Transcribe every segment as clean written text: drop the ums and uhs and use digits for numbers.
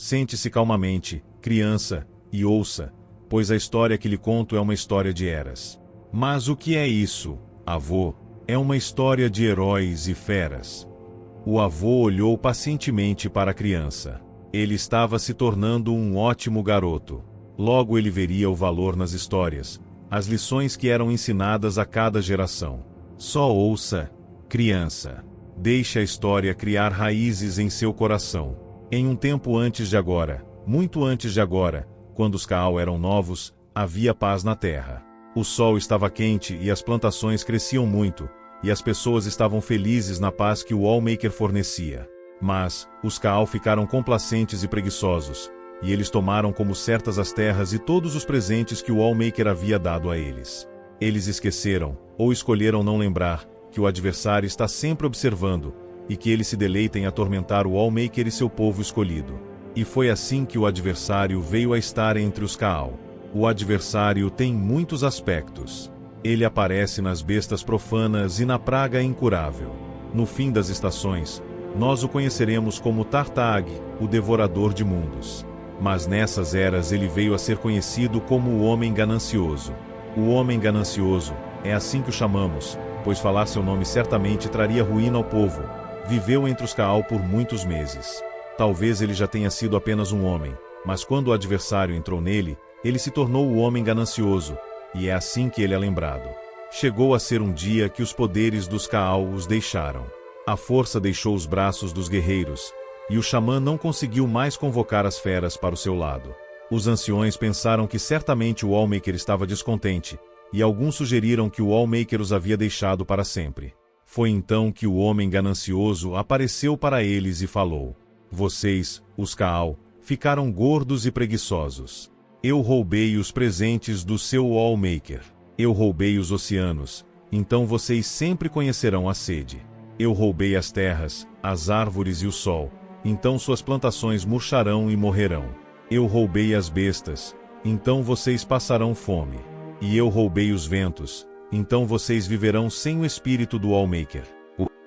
Sente-se calmamente, criança, e ouça, pois a história que lhe conto é uma história de eras. Mas o que é isso, avô? É uma história de heróis e feras. O avô olhou pacientemente para a criança. Ele estava se tornando um ótimo garoto. Logo ele veria o valor nas histórias, as lições que eram ensinadas a cada geração. Só ouça, criança. Deixe a história criar raízes em seu coração. Em um tempo antes de agora, muito antes de agora, quando os Kaal eram novos, havia paz na terra. O sol estava quente e as plantações cresciam muito, e as pessoas estavam felizes na paz que o Allmaker fornecia. Mas, os Kaal ficaram complacentes e preguiçosos, e eles tomaram como certas as terras e todos os presentes que o Allmaker havia dado a eles. Eles esqueceram, ou escolheram não lembrar, que o adversário está sempre observando, e que ele se deleita em atormentar o Allmaker e seu povo escolhido. E foi assim que o adversário veio a estar entre os Kaal. O adversário tem muitos aspectos. Ele aparece nas bestas profanas e na praga incurável. No fim das estações, nós o conheceremos como Tartag, o devorador de mundos. Mas nessas eras ele veio a ser conhecido como o Homem Ganancioso. O Homem Ganancioso, é assim que o chamamos, pois falar seu nome certamente traria ruína ao povo. Viveu entre os Kaal por muitos meses. Talvez ele já tenha sido apenas um homem, mas quando o adversário entrou nele, ele se tornou o Homem Ganancioso, e é assim que ele é lembrado. Chegou a ser um dia que os poderes dos Kaal os deixaram. A força deixou os braços dos guerreiros, e o xamã não conseguiu mais convocar as feras para o seu lado. Os anciões pensaram que certamente o Allmaker estava descontente, e alguns sugeriram que o Allmaker os havia deixado para sempre. Foi então que o Homem Ganancioso apareceu para eles e falou: vocês, os Kaal, ficaram gordos e preguiçosos. Eu roubei os presentes do seu Allmaker. Eu roubei os oceanos, então vocês sempre conhecerão a sede. Eu roubei as terras, as árvores e o sol, então suas plantações murcharão e morrerão. Eu roubei as bestas, então vocês passarão fome. E eu roubei os ventos, então vocês viverão sem o espírito do Allmaker.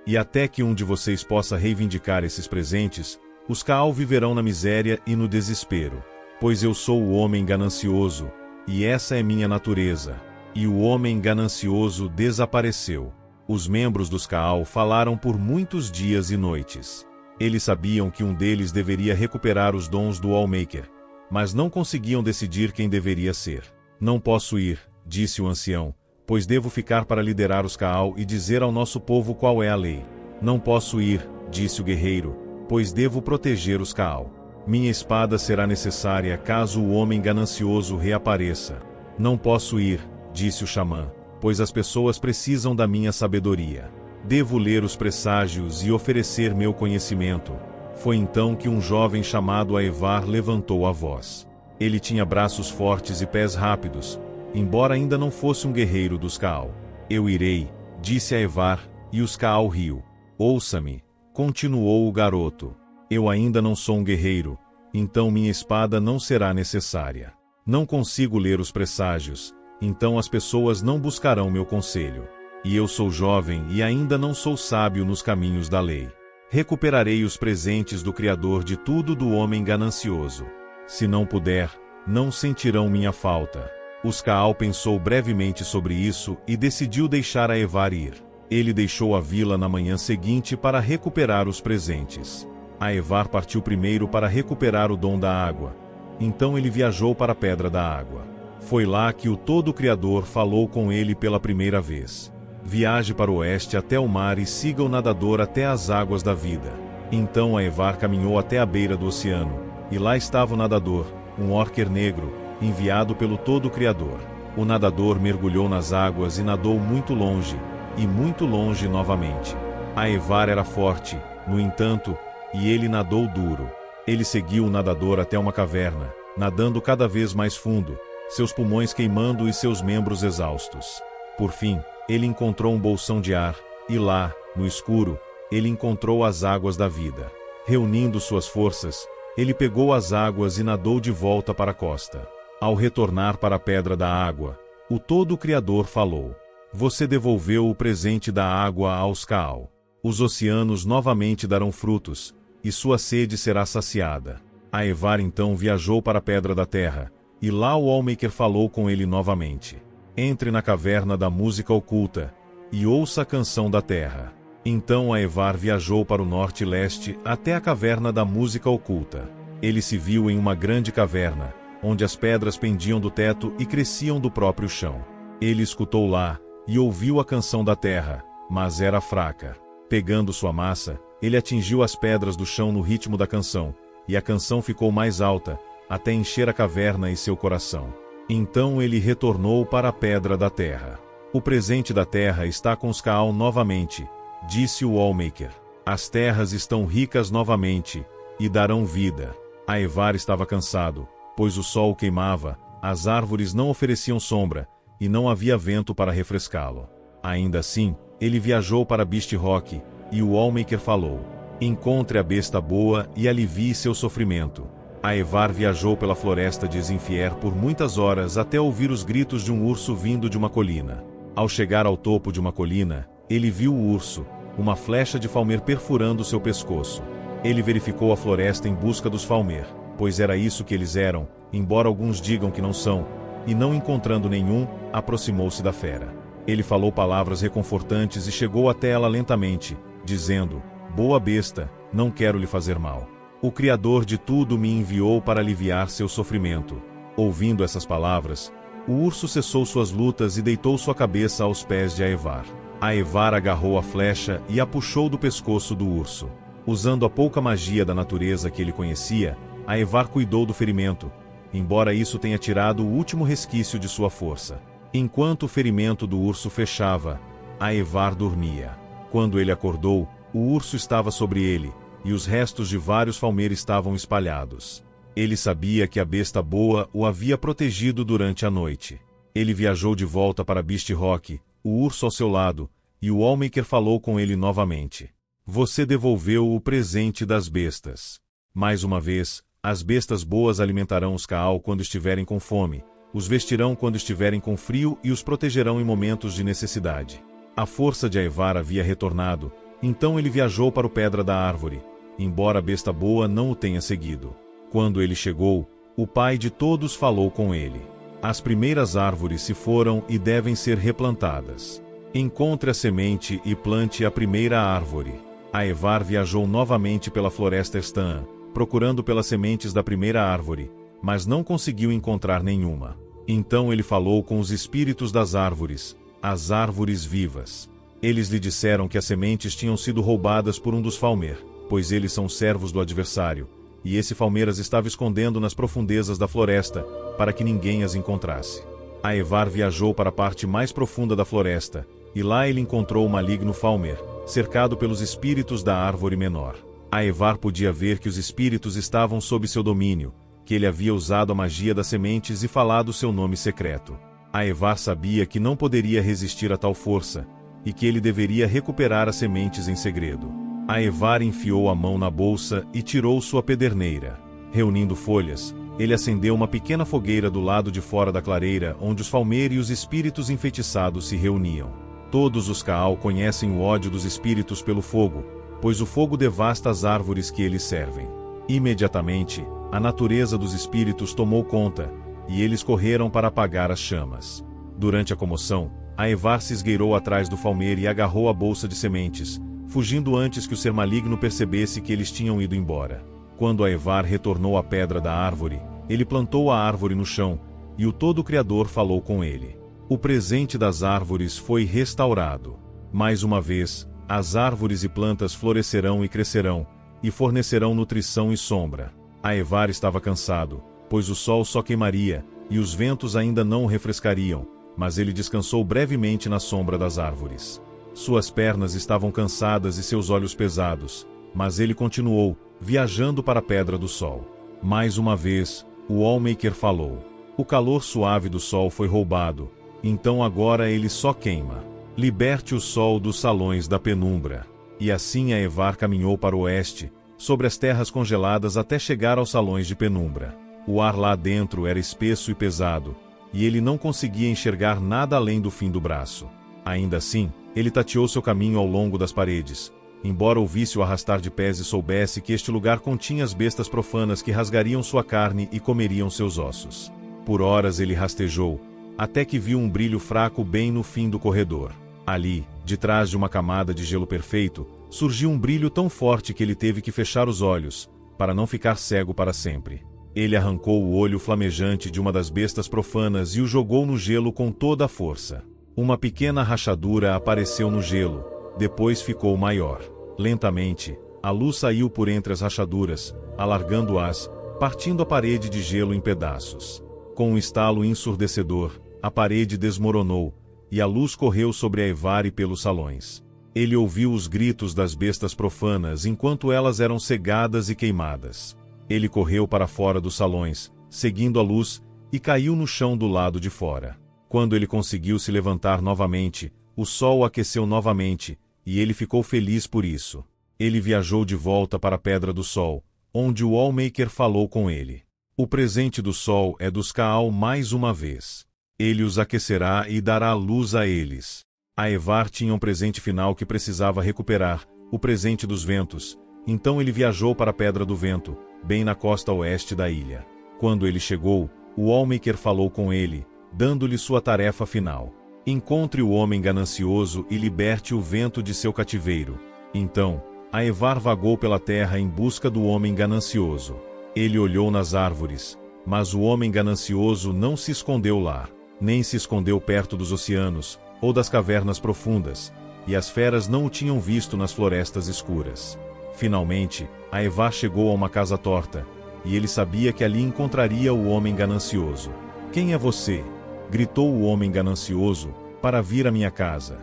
E até que um de vocês possa reivindicar esses presentes, os Kaal viverão na miséria e no desespero. Pois eu sou o Homem Ganancioso, e essa é minha natureza. E o Homem Ganancioso desapareceu. Os membros dos Kaal falaram por muitos dias e noites. Eles sabiam que um deles deveria recuperar os dons do Allmaker, mas não conseguiam decidir quem deveria ser. Não posso ir, disse o ancião, pois devo ficar para liderar os Kaal e dizer ao nosso povo qual é a lei. Não posso ir, disse o guerreiro, pois devo proteger os Kaal. Minha espada será necessária caso o Homem Ganancioso reapareça. Não posso ir, disse o xamã, pois as pessoas precisam da minha sabedoria. Devo ler os presságios e oferecer meu conhecimento. Foi então que um jovem chamado Aevar levantou a voz. Ele tinha braços fortes e pés rápidos, embora ainda não fosse um guerreiro dos Kaal. Eu irei, disse Aevar, e os Kaal riu. Ouça-me, continuou o garoto. Eu ainda não sou um guerreiro, então minha espada não será necessária. Não consigo ler os presságios, então as pessoas não buscarão meu conselho. E eu sou jovem e ainda não sou sábio nos caminhos da lei. Recuperarei os presentes do Criador de tudo do Homem Ganancioso. Se não puder, não sentirão minha falta. Os Kaal pensou brevemente sobre isso e decidiu deixar Aevar ir. Ele deixou a vila na manhã seguinte para recuperar os presentes. Aevar partiu primeiro para recuperar o dom da água. Então ele viajou para a Pedra da Água. Foi lá que o Todo-Criador falou com ele pela primeira vez. Viaje para o oeste até o mar e siga o nadador até as águas da vida. Então Aevar caminhou até a beira do oceano, e lá estava o nadador, um orker negro, enviado pelo Todo-Criador. O nadador mergulhou nas águas e nadou muito longe, e muito longe novamente. Aevar era forte, no entanto, e ele nadou duro. Ele seguiu o nadador até uma caverna, nadando cada vez mais fundo, seus pulmões queimando e seus membros exaustos. Por fim, ele encontrou um bolsão de ar, e lá, no escuro, ele encontrou as águas da vida. Reunindo suas forças, ele pegou as águas e nadou de volta para a costa. Ao retornar para a Pedra da Água, o Todo-Criador falou: você devolveu o presente da água aos Kaal. Os oceanos novamente darão frutos, e sua sede será saciada. Aevar então viajou para a Pedra da Terra, e lá o Allmaker falou com ele novamente. Entre na caverna da música oculta, e ouça a canção da Terra. Então Aevar viajou para o norte e leste até a caverna da música oculta. Ele se viu em uma grande caverna, onde as pedras pendiam do teto e cresciam do próprio chão. Ele escutou lá, e ouviu a canção da Terra, mas era fraca. Pegando sua massa, ele atingiu as pedras do chão no ritmo da canção, e a canção ficou mais alta, até encher a caverna e seu coração. Então ele retornou para a Pedra da Terra. O presente da Terra está com os Kaal novamente, disse o Allmaker. As terras estão ricas novamente, e darão vida. Aevar estava cansado, pois o sol queimava, as árvores não ofereciam sombra, e não havia vento para refrescá-lo. Ainda assim, ele viajou para Beast Rock, e o Allmaker falou: encontre a besta boa e alivie seu sofrimento. Aevar viajou pela floresta de Ezinfier por muitas horas até ouvir os gritos de um urso vindo de uma colina. Ao chegar ao topo de uma colina, ele viu o urso, uma flecha de Falmer perfurando seu pescoço. Ele verificou a floresta em busca dos Falmer, pois era isso que eles eram, embora alguns digam que não são, e não encontrando nenhum, aproximou-se da fera. Ele falou palavras reconfortantes e chegou até ela lentamente, dizendo: boa besta, não quero lhe fazer mal. O Criador de tudo me enviou para aliviar seu sofrimento. Ouvindo essas palavras, o urso cessou suas lutas e deitou sua cabeça aos pés de Aevar. Aevar agarrou a flecha e a puxou do pescoço do urso. Usando a pouca magia da natureza que ele conhecia, Aevar cuidou do ferimento, embora isso tenha tirado o último resquício de sua força. Enquanto o ferimento do urso fechava, Aevar dormia. Quando ele acordou, o urso estava sobre ele, e os restos de vários Falmer estavam espalhados. Ele sabia que a besta boa o havia protegido durante a noite. Ele viajou de volta para Beast Rock, o urso ao seu lado, e o Allmaker falou com ele novamente. Você devolveu o presente das bestas. Mais uma vez, as bestas boas alimentarão os Kaal quando estiverem com fome, os vestirão quando estiverem com frio e os protegerão em momentos de necessidade. A força de Aevar havia retornado, então ele viajou para o Pedra da Árvore, embora a besta boa não o tenha seguido. Quando ele chegou, o pai de todos falou com ele. As primeiras árvores se foram e devem ser replantadas. Encontre a semente e plante a primeira árvore. Aevar viajou novamente pela floresta Estaan, procurando pelas sementes da primeira árvore, mas não conseguiu encontrar nenhuma. Então ele falou com os espíritos das árvores, as árvores vivas. Eles lhe disseram que as sementes tinham sido roubadas por um dos Falmer, pois eles são servos do adversário, e esse Falmer as estava escondendo nas profundezas da floresta, para que ninguém as encontrasse. Aevar viajou para a parte mais profunda da floresta, e lá ele encontrou o maligno Falmer, cercado pelos espíritos da árvore menor. Aevar podia ver que os espíritos estavam sob seu domínio, que ele havia usado a magia das sementes e falado seu nome secreto. Aevar sabia que não poderia resistir a tal força, e que ele deveria recuperar as sementes em segredo. Aevar enfiou a mão na bolsa e tirou sua pederneira. Reunindo folhas, ele acendeu uma pequena fogueira do lado de fora da clareira onde os Falmer e os espíritos enfeitiçados se reuniam. Todos os Kaal conhecem o ódio dos espíritos pelo fogo, pois o fogo devasta as árvores que eles servem. Imediatamente, a natureza dos espíritos tomou conta, e eles correram para apagar as chamas. Durante a comoção, Aevar se esgueirou atrás do Falmer e agarrou a bolsa de sementes, fugindo antes que o ser maligno percebesse que eles tinham ido embora. Quando Aevar retornou à pedra da árvore, ele plantou a árvore no chão, e o Todo-Criador falou com ele. O presente das árvores foi restaurado. Mais uma vez, as árvores e plantas florescerão e crescerão, e fornecerão nutrição e sombra. Aevar estava cansado, pois o sol só queimaria, e os ventos ainda não o refrescariam, mas ele descansou brevemente na sombra das árvores. Suas pernas estavam cansadas e seus olhos pesados, mas ele continuou, viajando para a Pedra do Sol. Mais uma vez, o Allmaker falou. O calor suave do sol foi roubado, então agora ele só queima. Liberte o sol dos salões da penumbra. E assim Aevar caminhou para o oeste, sobre as terras congeladas até chegar aos salões de penumbra. O ar lá dentro era espesso e pesado, e ele não conseguia enxergar nada além do fim do braço. Ainda assim, ele tateou seu caminho ao longo das paredes, embora ouvisse o arrastar de pés e soubesse que este lugar continha as bestas profanas que rasgariam sua carne e comeriam seus ossos. Por horas ele rastejou, até que viu um brilho fraco bem no fim do corredor. Ali, de trás de uma camada de gelo perfeito, surgiu um brilho tão forte que ele teve que fechar os olhos, para não ficar cego para sempre. Ele arrancou o olho flamejante de uma das bestas profanas e o jogou no gelo com toda a força. Uma pequena rachadura apareceu no gelo, depois ficou maior. Lentamente, a luz saiu por entre as rachaduras, alargando-as, partindo a parede de gelo em pedaços. Com um estalo ensurdecedor, a parede desmoronou, e a luz correu sobre Aevar e pelos salões. Ele ouviu os gritos das bestas profanas enquanto elas eram cegadas e queimadas. Ele correu para fora dos salões, seguindo a luz, e caiu no chão do lado de fora. Quando ele conseguiu se levantar novamente, o sol o aqueceu novamente, e ele ficou feliz por isso. Ele viajou de volta para a Pedra do Sol, onde o Allmaker falou com ele. O presente do sol é dos Kaal mais uma vez. Ele os aquecerá e dará luz a eles. Aevar tinha um presente final que precisava recuperar, o presente dos ventos. Então ele viajou para a Pedra do Vento, bem na costa oeste da ilha. Quando ele chegou, o Allmaker falou com ele, dando-lhe sua tarefa final. Encontre o homem ganancioso e liberte o vento de seu cativeiro. Então, Aevar vagou pela terra em busca do homem ganancioso. Ele olhou nas árvores, mas o homem ganancioso não se escondeu lá, nem se escondeu perto dos oceanos, ou das cavernas profundas, e as feras não o tinham visto nas florestas escuras. Finalmente, Aevar chegou a uma casa torta, e ele sabia que ali encontraria o homem ganancioso. "Quem é você?" gritou o homem ganancioso, "para vir à minha casa."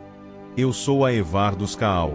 "Eu sou Aevar dos Kaal,"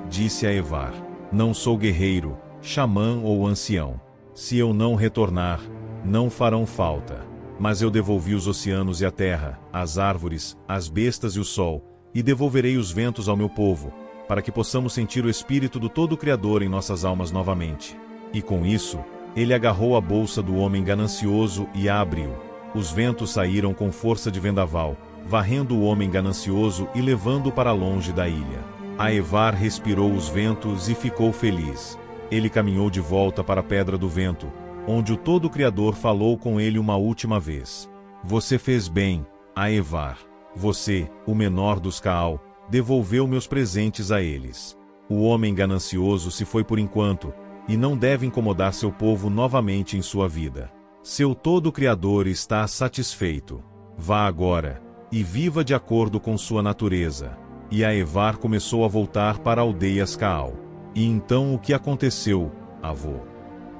disse Aevar. "Não sou guerreiro, xamã ou ancião. Se eu não retornar, não farão falta. Mas eu devolvi os oceanos e a terra, as árvores, as bestas e o sol, e devolverei os ventos ao meu povo, para que possamos sentir o espírito do Todo-Criador em nossas almas novamente." E com isso, ele agarrou a bolsa do homem ganancioso e a abriu. Os ventos saíram com força de vendaval, varrendo o homem ganancioso e levando-o para longe da ilha. Aevar respirou os ventos e ficou feliz. Ele caminhou de volta para a Pedra do Vento, onde o Todo-Criador falou com ele uma última vez. "Você fez bem, Aevar. Você, o menor dos Kaal, devolveu meus presentes a eles. O homem ganancioso se foi por enquanto, e não deve incomodar seu povo novamente em sua vida. Seu Todo-Criador está satisfeito. Vá agora, e viva de acordo com sua natureza." E Aevar começou a voltar para aldeias Kaal. "E então o que aconteceu, avô?"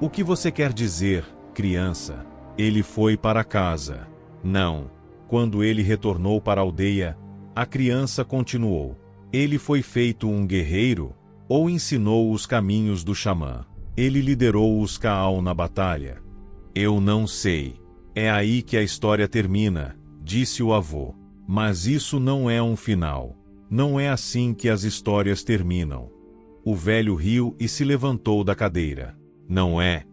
"O que você quer dizer, criança?" "Ele foi para casa." "Não." Quando ele retornou para a aldeia, a criança continuou. "Ele foi feito um guerreiro? Ou ensinou os caminhos do xamã? Ele liderou os Kaal na batalha?" "Eu não sei." "É aí que a história termina," disse o avô. "Mas isso não é um final. Não é assim que as histórias terminam." O velho riu e se levantou da cadeira. "Não é?"